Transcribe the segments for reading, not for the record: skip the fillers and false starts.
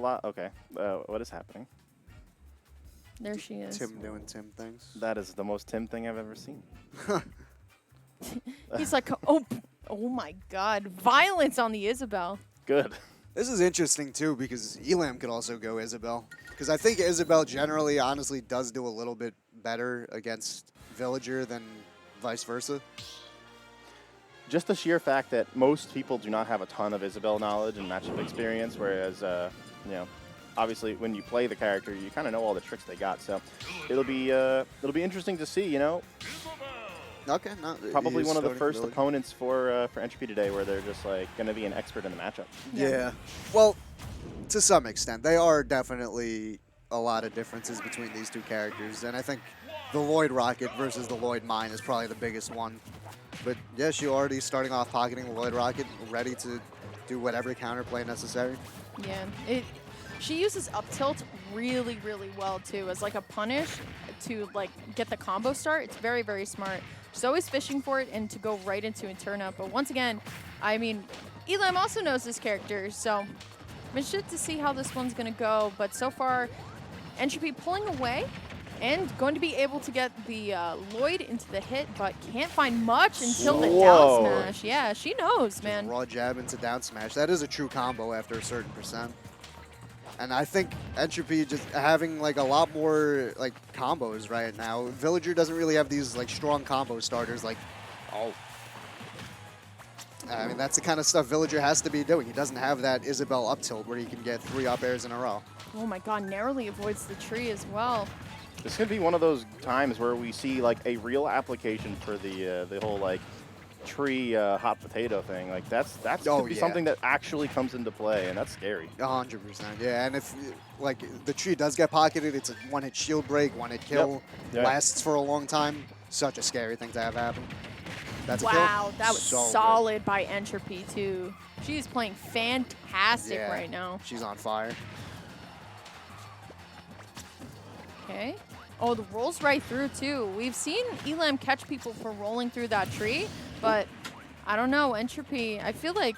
lot. Okay. What is happening? There she is. Tim doing Tim things. That is the most Tim thing I've ever seen. He's like, oh my God, violence on the Isabelle. Good. This is interesting, too, because Elam could also go Isabelle. Because I think Isabelle generally, honestly, does do a little bit better against Villager than vice versa. Just the sheer fact that most people do not have a ton of Isabelle knowledge and matchup experience, whereas, you know, obviously when you play the character, you kind of know all the tricks they got. So it'll be interesting to see, you know. Okay, no, Probably one of the first Villager. opponents for Entropy today where they're just like going to be an expert in the matchup. Yeah. Well, to some extent, they are definitely a lot of differences between these two characters, and I think the Lloyd Rocket versus the Lloyd Mine is probably the biggest one. But yeah, she already starting off pocketing the Lloyd Rocket, ready to do whatever counterplay necessary. Yeah, she uses up tilt really, really well too as like a punish to like get the combo start. It's very, very smart. She's always fishing for it and to go right into a turn up. But once again, I mean, Elam also knows this character, so I'm interested to see how this one's gonna go. But so far, Entropy pulling away and going to be able to get the Lloyd into the hit, but can't find much until the down smash. Yeah, she knows, man. Raw jab into down smash. That is a true combo after a certain percent. And I think Entropy just having like a lot more like combos right now. Villager doesn't really have these like strong combo starters like, oh. I mean, that's the kind of stuff Villager has to be doing. He doesn't have that Isabelle up tilt where he can get 3 up airs in a row. Oh my God, narrowly avoids the tree as well. This could be one of those times where we see like a real application for the whole like tree hot potato thing. Like that's could be something that actually comes into play, and that's scary. 100%, yeah. And if like the tree does get pocketed, it's a one-hit shield break, one-hit kill, Yep. lasts for a long time. Such a scary thing to have happen. That's a kill. Wow, that was So good. solid by Entropy too. She's playing fantastic Yeah, right now. She's on fire. Okay. Oh, the rolls right through too. We've seen Elam catch people for rolling through that tree, but I don't know, Entropy, I feel like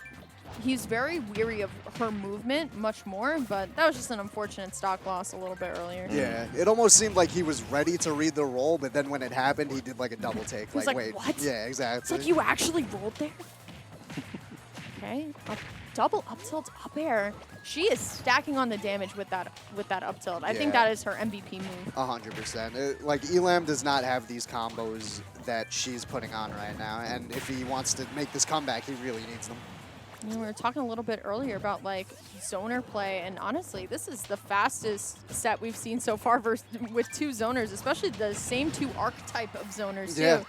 he's very weary of her movement much more, but that was just an unfortunate stock loss a little bit earlier. Yeah, it almost seemed like he was ready to read the roll, but then when it happened, he did like a double take. He's like, wait, what? Yeah, exactly. It's like you actually rolled there? Okay, a double up tilt up air. She is stacking on the damage with that up tilt. I think Yeah. that is her MVP move. 100%. Like Elam does not have these combos that she's putting on right now, and if he wants to make this comeback, he really needs them. You know, we were talking a little bit earlier about like zoner play, and honestly, this is the fastest set we've seen so far with 2 zoners, especially the same 2 archetype of zoners too. Yeah.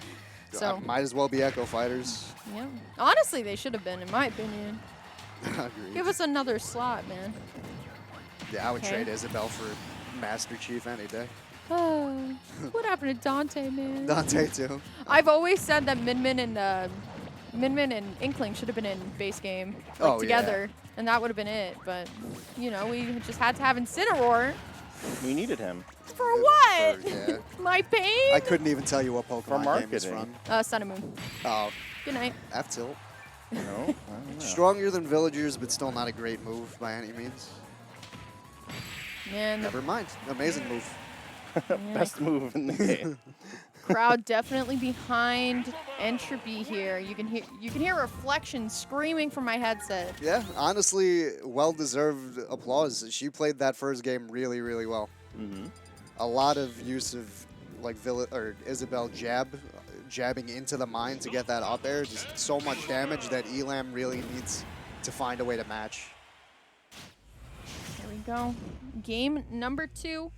So Might as well be Echo Fighters. yeah, honestly, they should have been, in my opinion. Agreed. Give us another slot, man. Yeah, I would Okay. trade Isabelle for Master Chief any day. Oh, what happened to Dante, man? Dante too. I've always said that Minmin and Inkling should have been in base game like, together, and that would have been it. But you know, we just had to have Incineroar. We needed him. For what? Yeah. My pain? I couldn't even tell you what Pokemon game is marketing. from. Sun and Moon. Oh, Good night. F-Tilt. No, I don't know. Stronger than Villagers, but still not a great move by any means. Man, the Never mind. Amazing move. Best move in the game. crowd definitely behind Entropy here. You can hear Reflection screaming from my headset. Yeah, honestly, well-deserved applause. She played that first game really, really well. Mm-hmm. A lot of use of like Isabelle jabbing into the mine to get that up air. Just so much damage that Elam really needs to find a way to match. Here we go. Game number 2.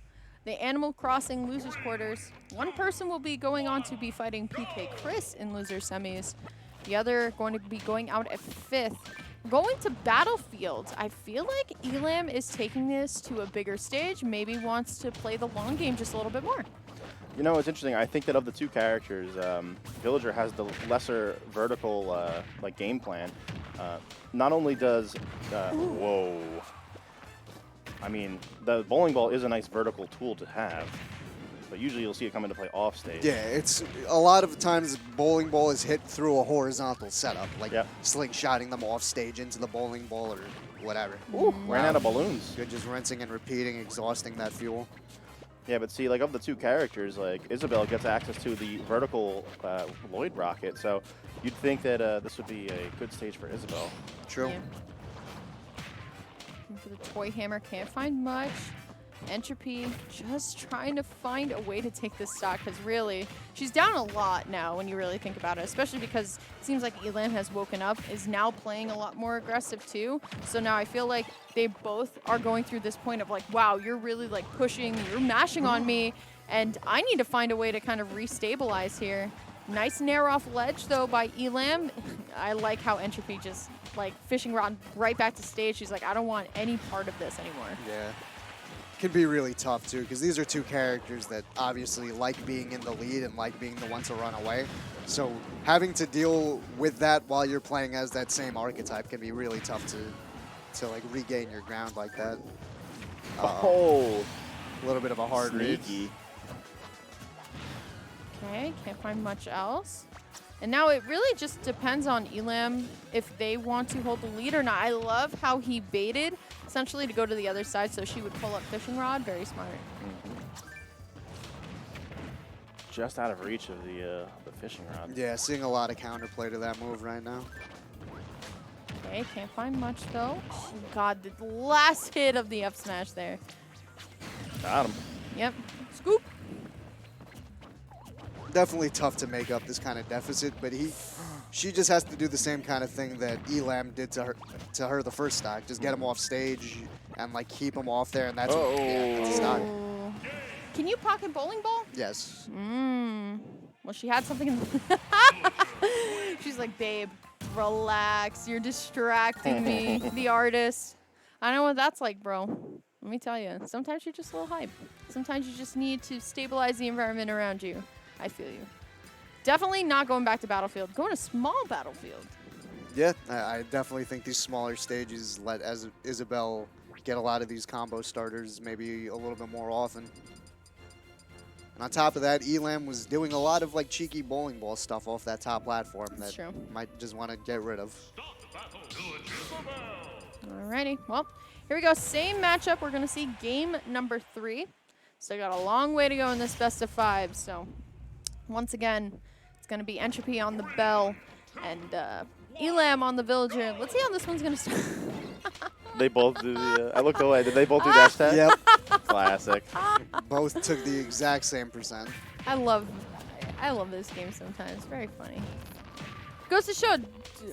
The Animal Crossing Losers Quarters. One person will be going on to be fighting PK Chris in loser semis. The other going to be going out at 5th. Going to Battlefield. I feel like Elam is taking this to a bigger stage. Maybe wants to play the long game just a little bit more. You know, it's interesting. I think that of the 2 characters, Villager has the lesser vertical like game plan. Not only does whoa. I mean, the bowling ball is a nice vertical tool to have, but usually you'll see it come into play off stage. Yeah, it's a lot of the times bowling ball is hit through a horizontal setup, like Yep. slingshotting them off stage into the bowling ball or whatever. Ooh, ran out of balloons. Good, just rinsing and repeating, exhausting that fuel. Yeah, but see, like, of the two characters, like, Isabelle gets access to the vertical Lloyd rocket, so you'd think that this would be a good stage for Isabelle. True. Yeah. And for the toy hammer, can't find much. Entropy, just trying to find a way to take this stock, because really, she's down a lot now when you really think about it, especially because it seems like Elam has woken up, is now playing a lot more aggressive too. So now I feel like they both are going through this point of like, wow, you're really like pushing, you're mashing on me, and I need to find a way to kind of restabilize here. Nice nair off ledge though by Elam. I like how Entropy just like fishing rod right back to stage. She's like, I don't want any part of this anymore. Yeah. Can be really tough too, because these are two characters that obviously like being in the lead and like being the ones to run away. So having to deal with that while you're playing as that same archetype can be really tough to like regain your ground like that. Oh, A little bit of a hard read. sneaky. Okay, can't find much else. And now it really just depends on Elam if they want to hold the lead or not. I love how he baited essentially to go to the other side so she would pull up fishing rod. Very smart. Just out of reach of the fishing rod. Yeah, seeing a lot of counterplay to that move right now. Okay, can't find much though. Oh god, the last hit of the up smash there. Got him. Yep. Scoop. Definitely tough to make up this kind of deficit, but she just has to do the same kind of thing that Elam did to her the first stock. Just get him off stage and like keep him off there, and that's what, yeah, that's a stock. Oh. Can you pocket bowling ball? Yes. Well, she had something in She's like, babe, relax. You're distracting me, the artist. I know what that's like, bro. Let me tell you. Sometimes you're just a little hype. Sometimes you just need to stabilize the environment around you. I feel you. Definitely not going back to Battlefield. Going to small Battlefield. Yeah, I definitely think these smaller stages let Isabelle get a lot of these combo starters maybe a little bit more often. And on top of that, Elam was doing a lot of like cheeky bowling ball stuff off that top platform that might just want to get rid of. Alrighty, well, here we go. Same matchup. We're going to see game number 3. So got a long way to go in this best of 5. So once again, it's going to be Entropy on the Bell and Elam on the Villager. Let's see how this one's going to start. They both do the. I looked away. Did they both do dash tag? Yep. Classic. Both took the exact same percent. I love this game sometimes. Very funny. Goes to show,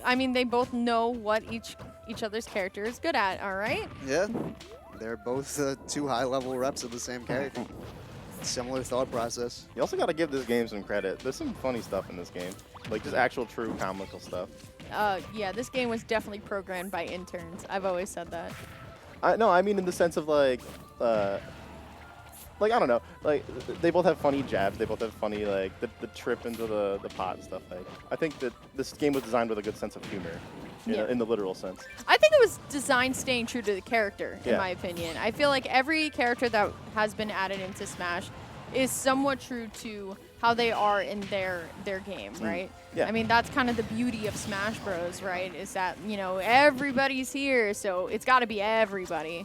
I mean, they both know what each other's character is good at, all right? Yeah. They're both 2 high-level reps of the same character. Similar thought process. You also got to give this game some credit. There's some funny stuff in this game. Like, just actual true comical stuff. Yeah, this game was definitely programmed by interns. I've always said that. No, I mean in the sense of like I don't know, like they both have funny jabs. They both have funny like the trip into the pot and stuff. Like I think that this game was designed with a good sense of humor, in the literal sense. I think it was designed staying true to the character, in Yeah. my opinion. I feel like every character that has been added into Smash is somewhat true to how they are in their game, right? Yeah. I mean, that's kind of the beauty of Smash Bros, right? Is that, you know, everybody's here, so it's got to be everybody.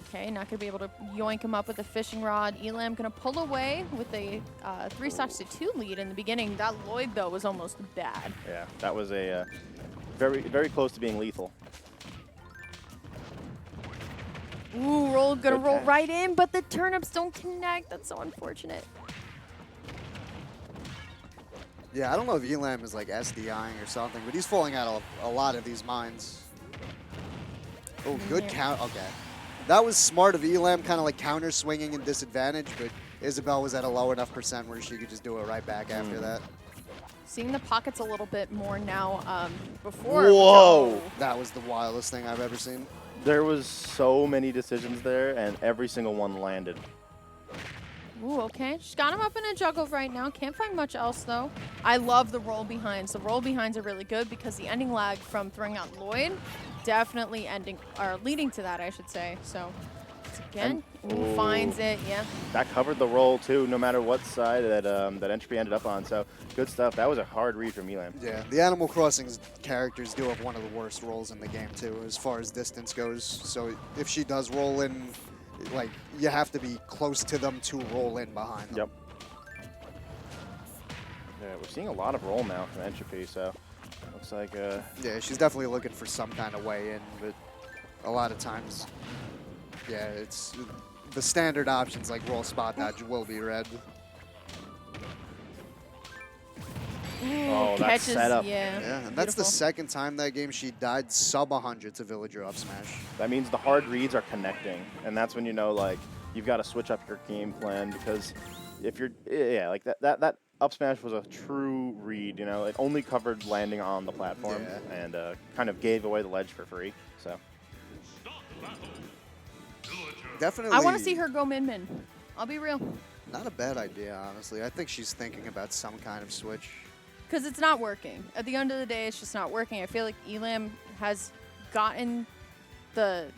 Okay, not going to be able to yoink him up with a fishing rod. Elam going to pull away with a 3-2 lead in the beginning. That Lloyd, though, was almost bad. Yeah, that was a very, very close to being lethal. Ooh, gonna Good roll catch. right in, but the turnips don't connect. That's so unfortunate. Yeah, I don't know if Elam is like SDIing or something, but he's falling out of a lot of these mines. Oh, good count. Okay. That was smart of Elam, kind of like counter swinging and disadvantage, but Isabelle was at a low enough percent where she could just do it right back after that. Seeing the pockets a little bit more now. Before. Whoa! That was the wildest thing I've ever seen. There was so many decisions there, and every single one landed. Ooh, okay. She's got him up in a juggle right now. Can't find much else, though. I love the roll behinds. The roll behinds are really good because the ending lag from throwing out Lloyd definitely leading to that, I should say. So Again, Ooh. finds it, yeah. That covered the roll too, no matter what side that that entropy ended up on. So good stuff. That was a hard read from Elam. Yeah, the Animal Crossing characters do have one of the worst rolls in the game too, as far as distance goes. So if she does roll in, like, you have to be close to them to roll in behind them. Yep. Yeah, we're seeing a lot of roll now from entropy, so looks like Yeah, she's definitely looking for some kind of way in, but a lot of times, yeah, it's the standard options like roll, spot dodge will be red. oh, that Catches, setup. yeah. Yeah, and that's the Beautiful. second time that game she died sub 100 to villager up smash. That means the hard reads are connecting, and that's when you know, like, you've got to switch up your game plan, because if you're, yeah, like that up smash was a true read, you know. It only covered landing on the platform, Yeah. and kind of gave away the ledge for free, so. Definitely. I want to see her go min-min. I'll be real. Not a bad idea, honestly. I think she's thinking about some kind of switch. Because it's not working. At the end of the day, it's just not working. I feel like Elam has gotten the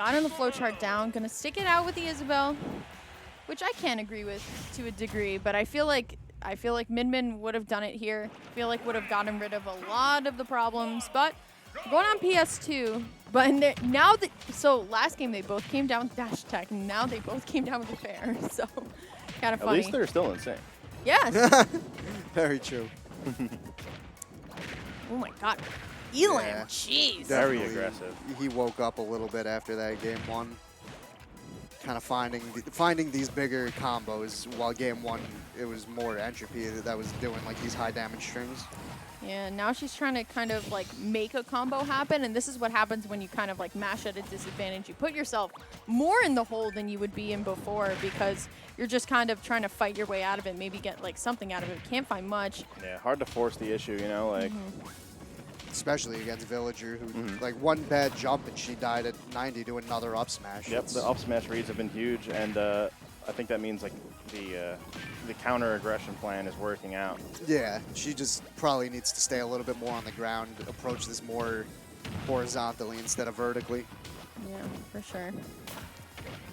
flowchart down. Gonna stick it out with the Isabelle, which I can agree with to a degree, but I feel like Min would have done it here. I feel like would have gotten rid of a lot of the problems, but going on PS2. But now that, so last game they both came down with dash attack, and now they both came down with the fair. So kind of At funny. least they're still insane. Yes. Very true. Oh my God. Elam, Yeah. jeez. Very Definitely, aggressive. He woke up a little bit after that game one. Kind of finding these bigger combos, while game one it was more entropy that was doing like these high damage strings. Yeah, now she's trying to kind of like make a combo happen, and this is what happens when you kind of like mash at a disadvantage. You put yourself more in the hole than you would be in before, because you're just kind of trying to fight your way out of it, maybe get like something out of it. Can't find much. Yeah, hard to force the issue, you know, like. Especially against Villager, who like one bad jump and she died at 90 to another up smash. Yep, It's- the up smash reads have been huge, and I think that means like the counter aggression plan is working out. Yeah, she just probably needs to stay a little bit more on the ground, approach this more horizontally instead of vertically. Yeah, for sure.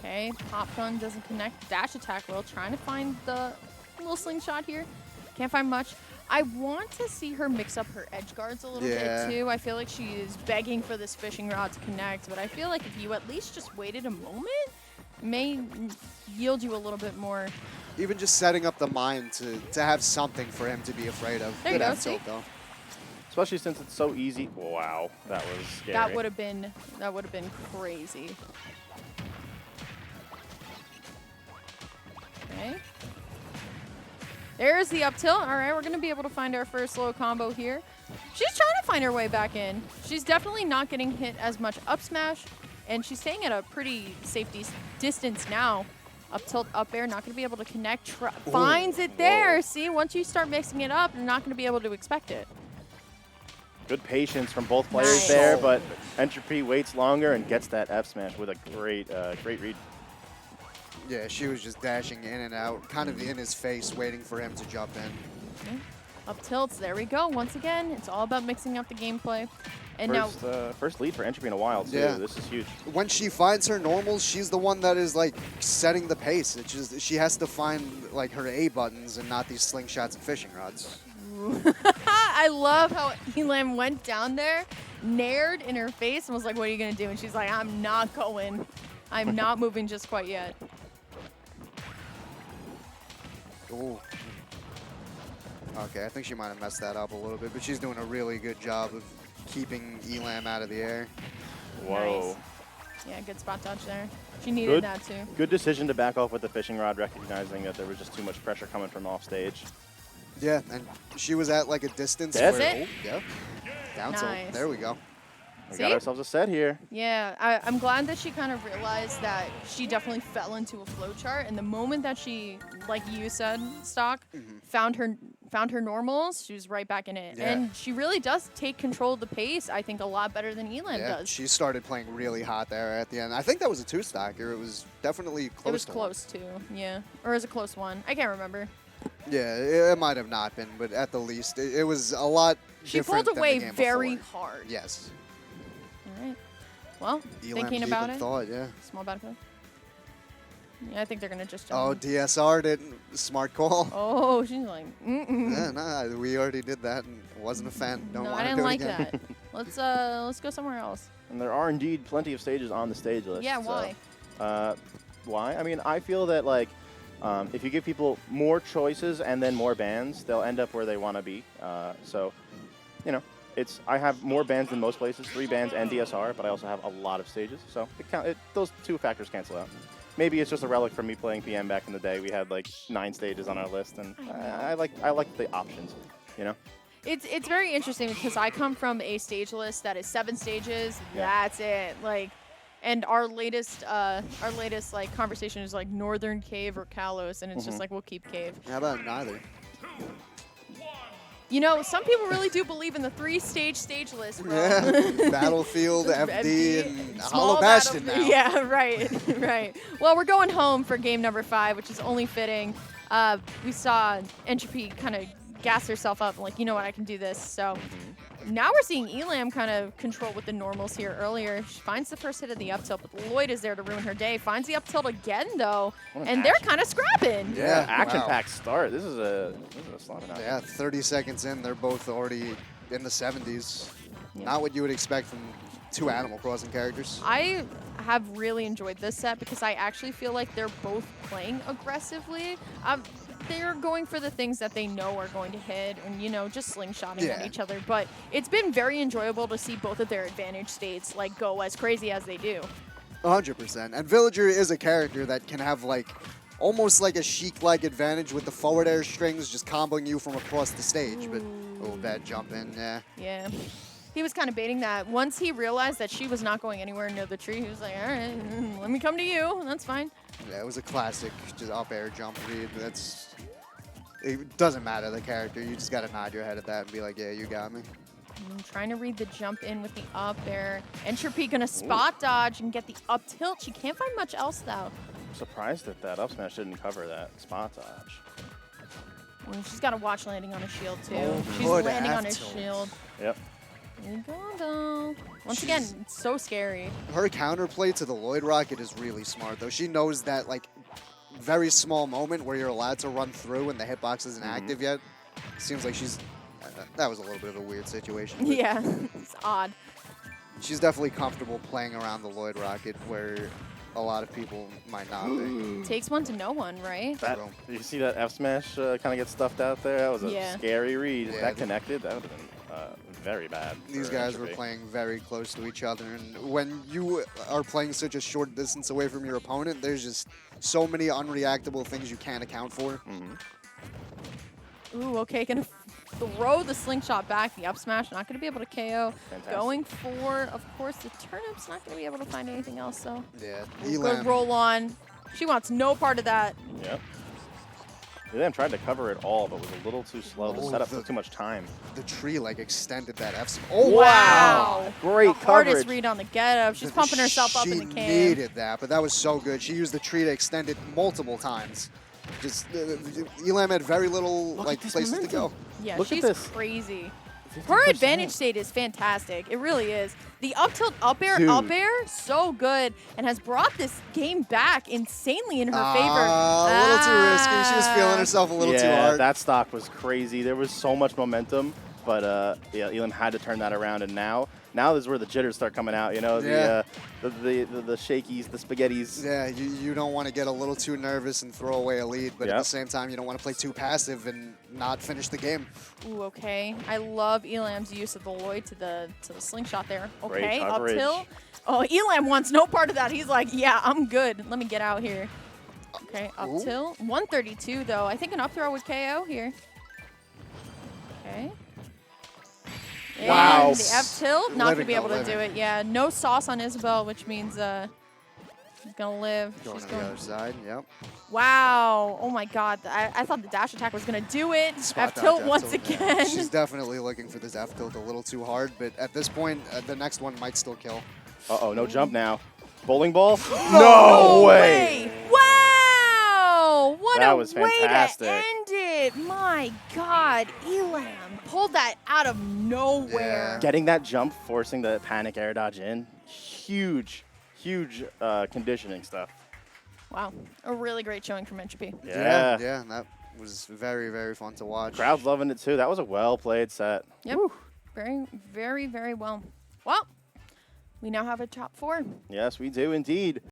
Okay, pop gun doesn't connect. Dash attack will. Trying to find the little slingshot here. Can't find much. I want to see her mix up her edge guards a little Yeah. bit too. I feel like she is begging for this fishing rod to connect, but I feel like if you at least just waited a moment, may yield you a little bit more. Even just setting up the mind to have something for him to be afraid of. There you Good go, F tilt, see? though. Especially since it's so easy. Wow, that was scary. That would have been crazy. Okay. There's the up tilt. All right, we're going to be able to find our first low combo here. She's trying to find her way back in. She's definitely not getting hit as much up smash, and she's staying at a pretty safe distance now. Up tilt, up air, not going to be able to connect. Finds it there. Whoa. See, once you start mixing it up, you're not going to be able to expect it. Good patience from both players Nice. there, but Entropy waits longer and gets that F smash with a great read. Yeah, she was just dashing in and out, kind of in his face, waiting for him to jump in. Up tilts, there we go. Once again, it's all about mixing up the gameplay. And First lead for Entropy in a while, too. Yeah. This is huge. When she finds her normals, she's the one that is like setting the pace. It's just she has to find like her A buttons and not these slingshots and fishing rods. I love how Elam went down there, nared in her face, and was like, what are you going to do? And she's like, I'm not going. I'm not moving just quite yet. Ooh. Okay, I think she might have messed that up a little bit, but she's doing a really good job of keeping Elam out of the air. Whoa. Nice. Yeah, good spot dodge there. She needed that too. Good decision to back off with the fishing rod, recognizing that there was just too much pressure coming from off stage. Yeah, and she was at like a distance That's where, it. oh, yeah, down tilt. Nice. There we go. We See? got ourselves a set here. Yeah, I'm glad that she kind of realized that she definitely fell into a flowchart, and the moment that she, like you said, Stock, found her normals, she was right back in it. Yeah. And she really does take control of the pace, I think, a lot better than Elam Yeah, does. she started playing really hot there at the end. I think that was a two-stacker. It was definitely close. It was to close too, yeah. Or is it close one? I can't remember. One. Yeah, it might have not been, but at the least, it was a lot She different pulled than away the game very before. hard. Yes. All right. Well, Elam thinking deep about in it. thought, yeah. Small battlefield. Yeah, I think they're gonna just Oh, jump. DSR didn't. Smart call. Oh, she's like, Yeah, nah, we already did that and wasn't a fan. Don't no, want I to didn't do it like again. that. Let's go somewhere else. And there are indeed plenty of stages on the stage list. Yeah, so, why? Why? I mean, I feel that like if you give people more choices and then more bands, they'll end up where they want to be. So, you know, I have more bands than most places, 3 bands and DSR, but I also have a lot of stages. So those 2 factors cancel out. Maybe it's just a relic from me playing PM back in the day. We had like 9 stages on our list, and I like the options, you know. It's very interesting because I come from a stage list that is 7 stages. Yeah. That's it. Like, and our latest like conversation is like Northern Cave or Kalos, and it's just like we'll keep Cave. How about neither? You know, some people really do believe in the 3-stage stage list, bro. Yeah, Battlefield, FD, and small Hollow Bastion now. Yeah, right, right. Well, we're going home for game number 5, which is only fitting. We saw Entropy kind of gas herself up, like, you know what, I can do this. So now we're seeing Elam kind of control with the normals here earlier. She finds the first hit of the up tilt, but Lloyd is there to ruin her day. Finds the up tilt again, though, and they're kind of scrapping. Yeah, Action-packed start. This is a slaughter now. Yeah, 30 seconds in, they're both already in the 70s. Yeah. Not what you would expect from 2 Animal Crossing characters. I have really enjoyed this set because I actually feel like they're both playing aggressively. They're going for the things that they know are going to hit and, you know, just slingshotting at each other. But it's been very enjoyable to see both of their advantage states, like, go as crazy as they do. 100%. And Villager is a character that can have, like, almost like a Sheik-like advantage with the forward air strings just comboing you from across the stage. But, oh, bad jump in, yeah. Yeah. He was kind of baiting that. Once he realized that she was not going anywhere near the tree, he was like, all right, let me come to you. That's fine. Yeah, it was a classic just up air jump read. It doesn't matter the character. You just got to nod your head at that and be like, yeah, you got me. I'm trying to read the jump in with the up air. Entropy gonna spot dodge and get the up tilt. She can't find much else though. I'm surprised that that up smash didn't cover that spot dodge. And she's got to watch landing on a shield too. Oh, She's good landing on a half tilt. shield. Yep. Here we go though. Once again, it's so scary. Her counterplay to the Lloyd Rocket is really smart, though. She knows that, like, very small moment where you're allowed to run through and the hitbox isn't active yet. Seems like she's... that was a little bit of a weird situation. but Yeah, it's odd. She's definitely comfortable playing around the Lloyd Rocket where a lot of people might not be. Takes one to know one, right? That, you see that F smash kind of get stuffed out there? That was a Yeah. scary read. If Yeah, that connected, that would have been very bad. These for guys were Entropy. playing very close to each other, and when you are playing such a short distance away from your opponent, there's just so many unreactable things you can't account for. Ooh, okay, gonna throw the slingshot back. The up smash, not gonna be able to KO. Fantastic. Going for, of course, the turnip's not gonna be able to find anything else, so. Yeah, Good Elam. roll on. She wants no part of that. Yep. Elam tried to cover it all, but was a little too slow. The Oh, setup the- took too much time. The tree like extended that F. Wow. Great The hardest coverage. read on the get up. She's pumping herself up in the She can. needed that, but that was so good. She used the tree to extend it multiple times. Just Elam had very little Look like at this places to go. momentum. Yeah, Look at she's this. crazy. 50%. Her advantage state is fantastic. It really is. The up tilt, up air, so good, and has brought this game back insanely in her favor. A little too risky. She was feeling herself a little too Yeah, hard. that stock was crazy. There was so much momentum, but yeah, Elam had to turn that around, and now is where the jitters start coming out. You know, Yeah. the shakies, the spaghettis. Yeah, you don't want to get a little too nervous and throw away a lead, but at Yep. the same time, you don't want to play too passive and not finish the game. Ooh, okay. I love Elam's use of the Lloyd to the slingshot there. Great Okay, up coverage. tilt. Oh, Elam wants no part of that. He's like, yeah, I'm good. Let me get out here. Okay, up Ooh. tilt. 132 though. I think an up throw would KO here. Okay. Wow. And the F tilt, not Living gonna be able though, to do living. it. Yeah, no sauce on Isabelle, which means she's gonna live. Going She's to the other side, yep. Wow. Oh my God. I thought the dash attack was gonna do it. Spot F tilt dodge, once F tilt, yeah. again. She's definitely looking for this F tilt a little too hard, but at this point, the next one might still kill. Uh-oh, no jump now. Bowling ball? No way! Wow! What That a was way fantastic. to end it! My God, Elam pulled that out of nowhere. Yeah. Getting that jump, forcing the panic air dodge in. huge conditioning stuff. Wow, a really great showing from Entropy. Yeah. Yeah, that was very, very fun to watch. Crowd's loving it too. That was a well-played set. Yep, very, very, very well. Well, we now have a top 4. Yes, we do indeed.